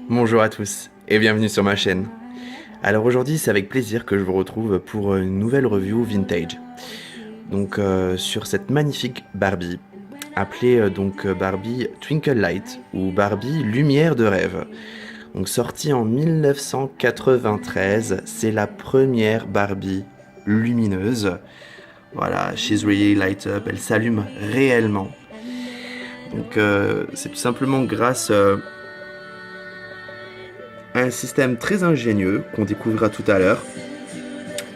Bonjour à tous et bienvenue sur ma chaîne. Alors aujourd'hui c'est avec plaisir que je vous retrouve pour une nouvelle review vintage. Donc sur cette magnifique Barbie, appelée Barbie Twinkle Light ou Barbie Lumière de rêve. Donc sortie en 1993, c'est la première Barbie lumineuse. Voilà, she's really light up, elle s'allume réellement. Donc c'est tout simplement grâce un système très ingénieux qu'on découvrira tout à l'heure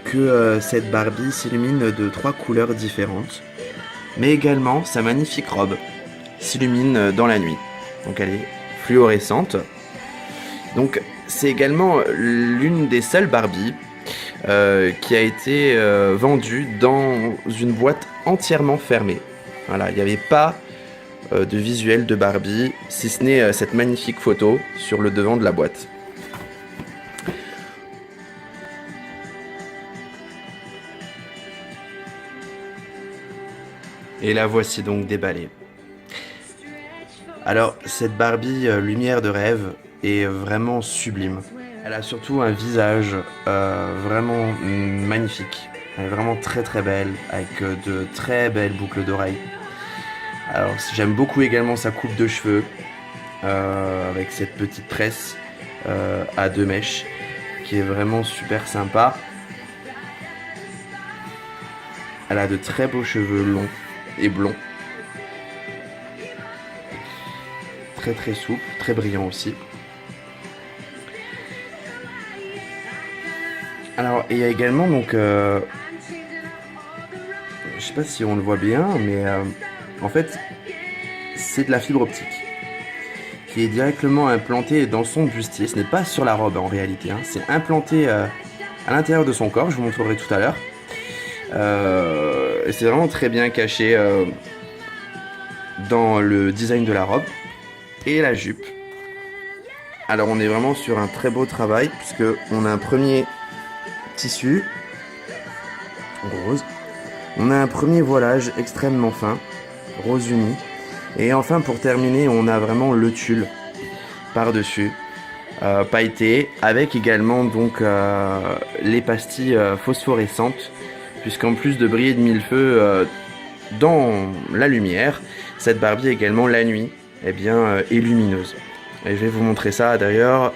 que cette Barbie s'illumine de 3 couleurs différentes, mais également sa magnifique robe s'illumine dans la nuit. Donc elle est fluorescente. Donc c'est également l'une des seules Barbie qui a été vendue dans une boîte entièrement fermée. Voilà, il n'y avait pas de visuel de Barbie, si ce n'est cette magnifique photo sur le devant de la boîte. Et la voici donc déballée. Alors, cette Barbie lumière de rêve est vraiment sublime. Elle a surtout un visage vraiment magnifique. Elle est vraiment très très belle, avec de très belles boucles d'oreilles. Alors, j'aime beaucoup également sa coupe de cheveux, avec cette petite tresse à 2 mèches, qui est vraiment super sympa. Elle a de très beaux cheveux longs et blond, très très souple, très brillant aussi. Alors il y a également donc je sais pas si on le voit bien, mais en fait c'est de la fibre optique qui est directement implantée dans son bustier. Ce n'est pas sur la robe en réalité, hein. C'est implanté à l'intérieur de son corps, je vous montrerai tout à l'heure. Et c'est vraiment très bien caché dans le design de la robe et la jupe. Alors on est vraiment sur un très beau travail puisque on a un premier tissu rose, on a un premier voilage extrêmement fin, rose uni, et enfin pour terminer on a vraiment le tulle par dessus, pailleté, avec également donc les pastilles phosphorescentes, puisqu'en plus de briller de mille feux dans la lumière, cette Barbie également la nuit est lumineuse. Et je vais vous montrer ça d'ailleurs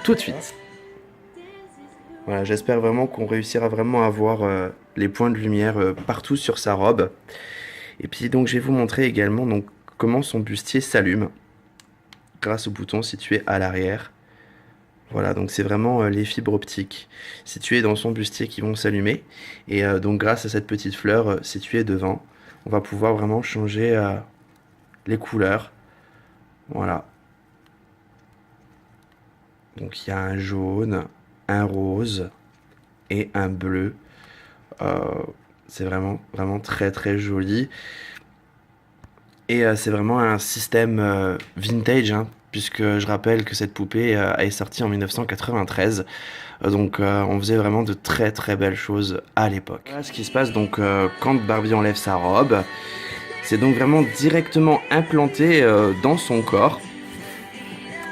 tout de suite. Voilà, j'espère vraiment qu'on réussira vraiment à voir les points de lumière partout sur sa robe. Et puis donc je vais vous montrer également donc comment son bustier s'allume grâce au bouton situé à l'arrière. Voilà, donc c'est vraiment les fibres optiques situées dans son bustier qui vont s'allumer. Et donc grâce à cette petite fleur située devant, on va pouvoir vraiment changer les couleurs. Voilà. Donc il y a un jaune, un rose et un bleu. C'est vraiment très très joli. Et c'est vraiment un système vintage, hein, puisque je rappelle que cette poupée est sortie en 1993. Donc on faisait vraiment de très très belles choses à l'époque. Voilà ce qui se passe donc quand Barbie enlève sa robe. C'est donc vraiment directement implanté dans son corps.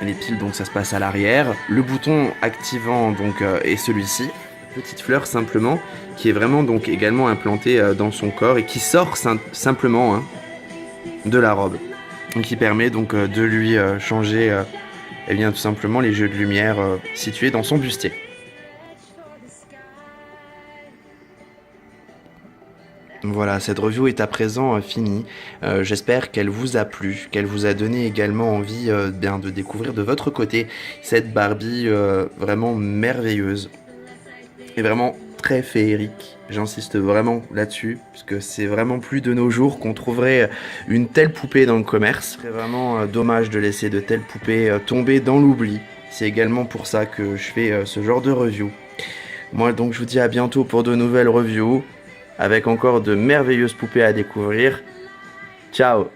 Les piles, donc ça se passe à l'arrière. Le bouton activant donc est celui-ci. Petite fleur simplement, qui est vraiment donc également implantée dans son corps et qui sort simplement, hein, de la robe. Donc qui permet donc de lui changer tout simplement les jeux de lumière situés dans son bustier. Voilà, cette review est à présent finie. J'espère qu'elle vous a plu, qu'elle vous a donné également envie de découvrir de votre côté cette Barbie vraiment merveilleuse et vraiment très féerique. J'insiste vraiment là-dessus, puisque c'est vraiment plus de nos jours qu'on trouverait une telle poupée dans le commerce. C'est vraiment dommage de laisser de telles poupées tomber dans l'oubli. C'est également pour ça que je fais ce genre de review. Moi donc je vous dis à bientôt pour de nouvelles reviews, avec encore de merveilleuses poupées à découvrir. Ciao!